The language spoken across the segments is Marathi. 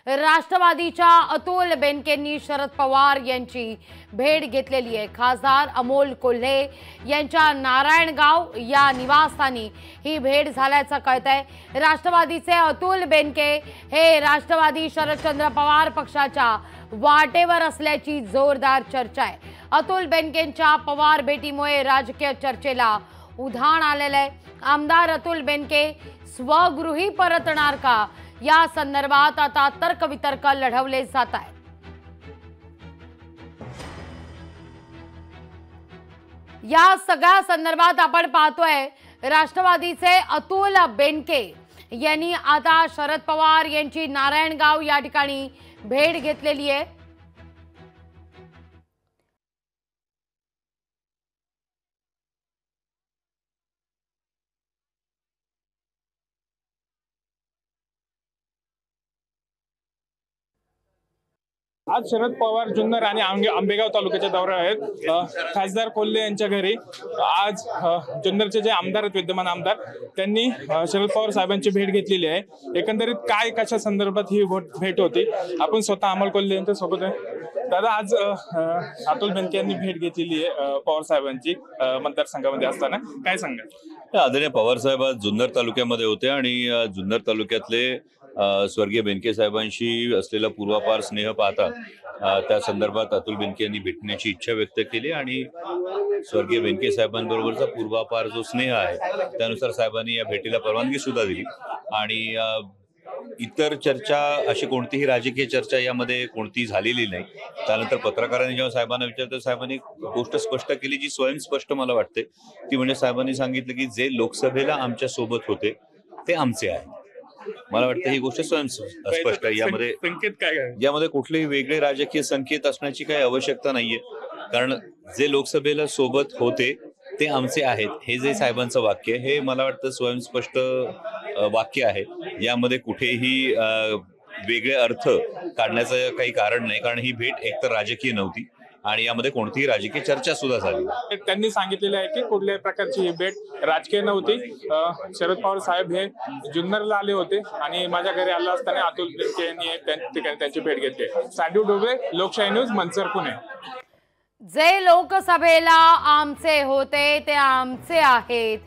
राष्ट्रवादीच्या अतुल बेनकेंनी शरद पवार यांची भेट घेतलेली आहे। खासदार अमोल कोल्हे यांच्या नारायणगाव या निवासस्थानी ही भेट झाल्याचं कळतंय। राष्ट्रवादीचे अतुल बेनके हे राष्ट्रवादी शरदचंद्र पवार पक्षाच्या वाटेवर असल्याची जोरदार चर्चा आहे। अतुल बेनकेंच्या पवार भेटीमुळे राजकीय चर्चेला उधाण आलेलं आहे। आमदार अतुल बेनके स्वगृही परतणार का या संदर्भात आता तर्कवितर्क लढवले जात आहेत। या सगळ्या संदर्भात आपण पाहतोय राष्ट्रवादीचे अतुल बेनके यांनी आता शरद पवार यांची नारायणगाव या ठिकाणी भेट घेतलेली आहे। आज शरद पवार जुन्नर आणि आंबेगाव तालुक्याच्या दौऱ्यावर आहेत। खासदार कोल्हे यांच्या घरी आज जुन्नरचे जे आमदार आहेत, विद्यमान आमदार, त्यांनी शरद पवार साहेबांची भेट घेतलेली आहे। एकंदरीत काय कशा संदर्भात ही भेट होती, आपण स्वतः अमोल कोल्हे यांच्या सोबत आहे। दादा, आज अतुल बेनके यांनी भेट घेतलेली आहे पवार साहेबांची मतदारसंघामध्ये असताना, काय सांगाल? आदरणीय पवार साहेब आज जुन्नर तालुक्यामध्ये होते आणि जुन्नर तालुक्यातले स्वर्गीय बेनके साहेबांशी असलेला पूर्वापार स्नेह पाहता त्या संदर्भात अतुल बेनके यांनी भेटण्याची इच्छा व्यक्त केली आणि स्वर्गीय बेनके साहेबांबरोबरचा पूर्वापार जो स्नेह आहे त्यानुसार साहेबांनी या भेटीला परवानगी सुद्धा दिली। आणि इतर चर्चा, अशी कोणतीही राजकीय चर्चा यामध्ये कोणती झालेली नाही। त्यानंतर पत्रकारांनी जेव्हा साहेबांना विचारलं, साहेबांनी गोष्ट स्पष्ट केली जी स्वयंस्पष्ट मला वाटते, ती म्हणजे साहेबांनी सांगितलं की जे लोकसभेला आमच्या सोबत होते ते आमचे आहे। मला वाटतं ही गोष्ट स्वयंस्पष्ट आहे। यामध्ये कुठलेही वेगळे राजकीय संकेत असण्याची काही आवश्यकता नाहीये, कारण जे लोकसभेला सोबत होते ते आमचे आहेत हे जे साहेबांचं वाक्य, हे मला वाटतं स्वयंस्पष्ट वाक्य आहे। यामध्ये कुठेही वेगळे अर्थ काढण्याचं काही कारण नाही, कारण ही भेट एकतर राजकीय नव्हती आणि यामध्ये कोणतीही राजकीय चर्चा सुद्धा झाली। त्यांनी सांगितलेलं आहे की कुठल्याही प्रकारची ही भेट राजकीय नव्हती। शरद पवार साहेब हे जुन्नरला आले होते आणि माझ्या घरी आला असताना अतुल बेनके यांनी त्यांची भेट घेतली। साडू डोबळे, लोकशाही न्यूज, मंचर, पुणे। जे लोकसभेला आमचे होते ते आमचे आहेत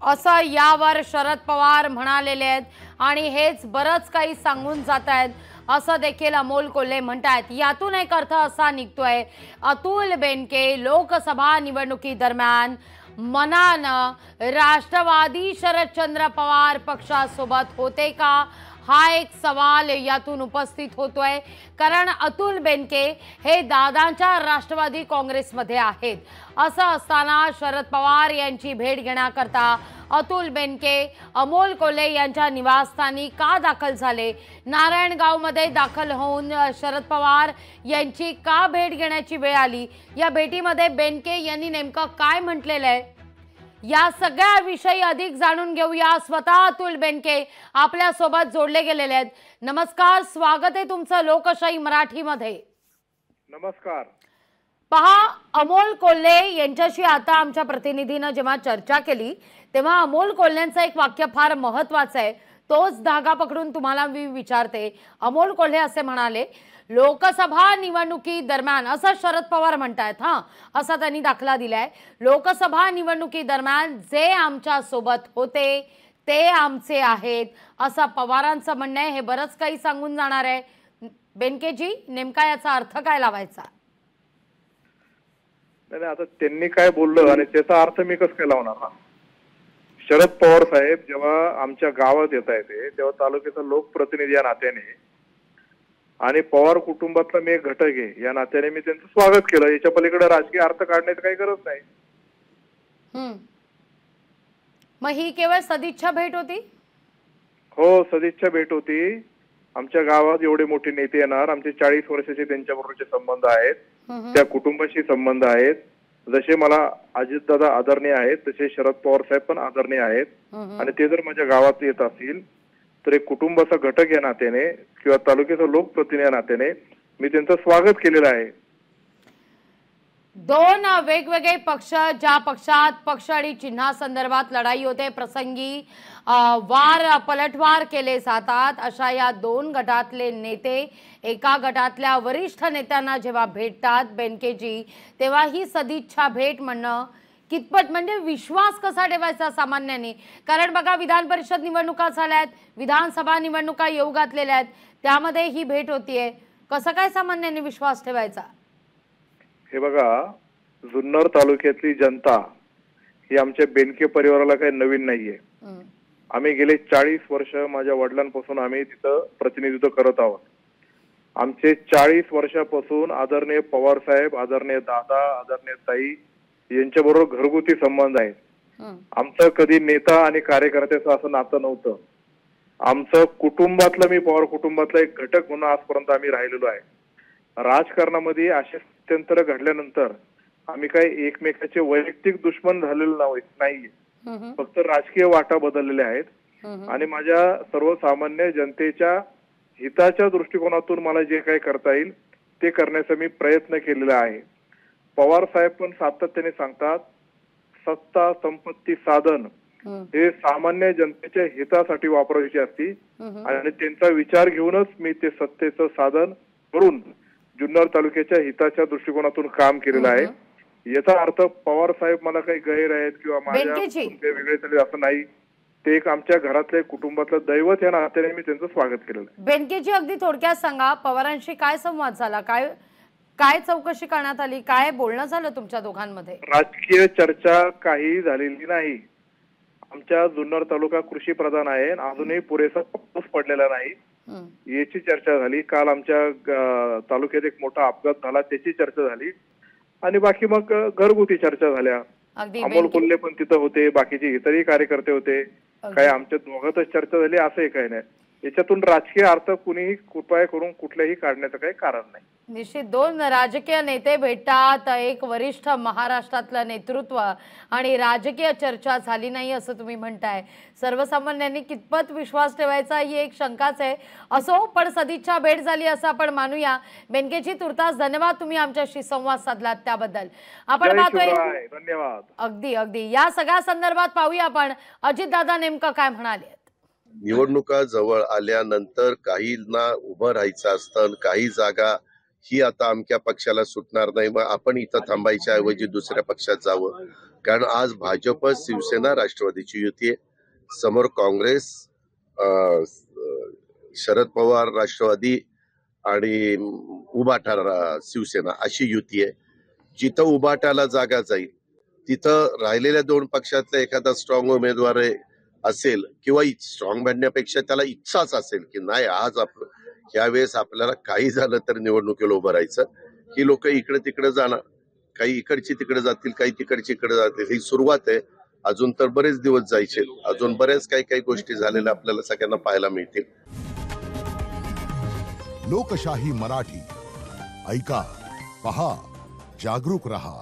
असं यावर शरद पवार म्हणालेले आहेत आणि हेच बरंच काही सांगून जात आहेत असं देखील अमोल कोल्हे म्हणतात। यातून एक अर्थ असा निघतोय, अतुल बेनके लोकसभा निवडणुकीदरम्यान मनानं राष्ट्रवादी शरदचंद्र पवार पक्षासोबत होते का, हा एक सवाल यातून उपस्थित होतोय। कारण अतुल बेनके हे दादांच्या राष्ट्रवादी काँग्रेसमध्ये आहेत। असं असताना शरद पवार यांची भेट घेण्याकरता अतुल बेनके अमोल कोल्हे यांच्या निवासस्थानी का दाखल झाले, नारायणगावमध्ये दाखल होऊन शरद पवार यांची का भेट घेण्याची वेळ आली, या भेटीमध्ये बेनके यांनी नेमकं काय म्हटलेलं आहे, या सगळ्या विषयी अधिक जाणून घेऊया। स्वतः अतुल बेनके आपल्या सोबत जोडले गेलेले आहेत। नमस्कार, स्वागत आहे तुमचं लोकशाही मराठीमध्ये। नमस्कार। पहा, अमोल कोल्हे यांच्याशी आता आमच्या प्रतिनिधीनं जेव्हा चर्चा केली तेव्हा अमोल कोल्हेंचं एक वाक्य फार महत्वाचं आहे, तोच धागा पकडून तुम्हाला मी विचारते। अमोल कोल्हे असे म्हणाले, लोकसभा निवडणुकी दरम्यान, असं शरद पवार म्हणतायत, असा त्यांनी दाखला दिलाय, लोकसभा निवडणुकी दरम्यान जे आमच्या सोबत होते ते आमचे आहेत असं पवारांचं म्हणणं आहे। हे बरंच काही सांगून जाणार आहे। बेनकेजी, नेमका याचा अर्थ काय लावायचा? नाही, आता त्यांनी काय बोललं आणि त्याचा अर्थ मी कसं काय लावणार? शरद पवार साहेब जेव्हा आमच्या गावात येत आहेत तेव्हा तालुक्याचा लोकप्रतिनिधी या नात्याने आणि पवार कुटुंबातला मी एक घटक आहे या नात्याने मी त्यांचं स्वागत केलं। याच्या पलीकडे राजकीय अर्थ काढण्याची काही गरज नाही। मग ही केवळ सदिच्छा भेट होती? हो, सदिच्छा भेट होती। आमच्या गावात एवढे मोठे नेते येणार, आमचे 40 वर्षाचे त्यांच्याबरोबरचे संबंध आहेत, त्या कुटुंबाशी संबंध आहेत। जसे मला अजितदादा आदरणीय आहेत तसे शरद पवार साहेब पण आदरणीय आहेत आणि ते जर माझ्या गावात येत असतील तर एक कुटुंबाचा घटक या नात्याने किंवा तालुक्याचा लोकप्रतिनिधी या नात्याने मी त्यांचं स्वागत केलेलं आहे। दोन वेगवेगळे पक्ष, ज्या पक्षात पक्ष आणि चिन्हासंदर्भात लढाई होते, प्रसंगी वार पलटवार केले जातात, अशा या दोन गटातले नेते एका गटातल्या वरिष्ठ नेत्यांना जेव्हा भेटतात बेनकेजी, तेव्हा ही सदिच्छा भेट म्हणणं कितपत, म्हणजे विश्वास कसा ठेवायचा सामान्यांनी? कारण बघा, विधान परिषद निवडणुका झाल्यात, विधानसभा निवडणुका येऊ घातलेल्या आहेत, त्यामध्ये ही भेट होतीये, कसं काय सामान्यांनी विश्वास ठेवायचा? हे बघा, जुन्नर तालुक्यातली जनता ही आमच्या बेनके परिवाराला काही नवीन नाहीये. आम्ही गेले 40 वर्ष माझ्या वडिलांपासून आम्ही तिथं प्रतिनिधित्व करत आहोत. आमचे 40 वर्षापासून आदरणीय पवार साहेब, आदरणीय दादा, आदरणीय ताई यांच्याबरोबर घरगुती संबंध आहेत. आमचं कधी नेता आणि कार्यकर्त्याचं असं नातं नव्हतं. आमचं कुटुंबातलं, मी पवार कुटुंबातला एक घटक म्हणून आजपर्यंत आम्ही राहिलेलो आहे. राजकारणामध्ये असे स्थित्यंतर घडल्यानंतर आम्ही काही एकमेकाचे वैयक्तिक दुश्मन झालेलो नाहीये. फक्त राजकीय वाटा बदललेल्या आहेत आणि माझ्या सर्वसामान्य जनतेच्या हिताच्या दृष्टिकोनातून मला जे काही करता येईल ते करण्याचा मी प्रयत्न केलेला आहे. पवार साहेब पण सातत्याने सांगतात, सत्ता संपत्ती साधन हे सामान्य जनतेच्या हितासाठी वापरायची असती आणि त्यांचा विचार घेऊनच मी ते सत्तेचं साधन करून जुन्नर तालुक्याच्या हिताच्या दृष्टिकोनातून काम केलेलं आहे. याचा अर्थ पवार साहेब मला काही गैर आहेत किंवा माझ्या वेगळे तरी असं नाही. ते एक आमच्या घरातले कुटुंबातलं दैवत या नात्याने मी त्यांचं स्वागत केलेलं आहे. बेनकेजी, अगदी थोडक्यात सांगा, पवारांशी काय संवाद झाला, काय चौकशी करण्यात आली, काय बोलणं झालं तुमच्या दोघांमध्ये? राजकीय चर्चा काही झालेली नाही. आमच्या जुन्नर तालुका कृषी प्रधान आहे, अजूनही पुरेसा पाऊस पडलेला नाही याची चर्चा झाली. काल आमच्या तालुक्यात एक मोठा अपघात झाला त्याची चर्चा झाली आणि बाकी मग घरगुती चर्चा झाल्या. अमोल कोल्हे पण तिथं होते, बाकीचे इतरही कार्यकर्ते होते. काय आमच्या दोघातच चर्चा झाली असंही काही नाही. याच्यातून राजकीय अर्थ कुणीही कृपया करून कुठल्याही काढण्याचं काही कारण नाही. निश्चित दोन राजकीय नेते भेटतात, एक वरिष्ठ महाराष्ट्रातलं नेतृत्व आणि राजकीय चर्चा झाली नाही असं तुम्ही म्हणताय. सर्वसामान्यांनी कितपत विश्वास ठेवायचा ही एक शंकाच आहे. असो, पण सदिच्छा भेट झाली असं आपण मानूया. बेनकेजी, तुर्तास धन्यवाद, तुम्ही आमच्याशी संवाद साधलात त्याबद्दल. आपण पाहतोय, धन्यवाद. अगदी या सगळ्या संदर्भात पाहूया आपण अजितदादा नेमकं काय म्हणाले. निवडणुका जवळ आल्यानंतर काहींना उभं राहायचं असतं, काही जागा ही आता अमक्या पक्षाला सुटणार नाही, मग आपण इथं थांबायच्या ऐवजी दुसऱ्या पक्षात जावं. कारण आज भाजप, शिवसेना, राष्ट्रवादीची युती आहे, समोर काँग्रेस, शरद पवार राष्ट्रवादी आणि उभाटा शिवसेना अशी युती आहे. जिथं उभाटाला जागा जाईल तिथं राहिलेल्या दोन पक्षातला एखादा स्ट्रॉंग उमेदवार असेल किंवा स्ट्रॉंग म्हणण्यापेक्षा त्याला इच्छाच असेल की नाही आज यावेळेस आपल्याला काही झालं तर निवडणुकीला उभं राहायचं, ही लोक इकडे तिकडे जाणार, काही इकडची तिकडे जातील, काही तिकडची इकडे जातील. ही सुरुवात आहे, अजून तर बरेच दिवस जायचे, अजून बरेच काही गोष्टी झालेल्या आपल्याला सगळ्यांना पाहायला मिळतील. लोकशाही मराठी ऐका, पहा, जागरूक रहा.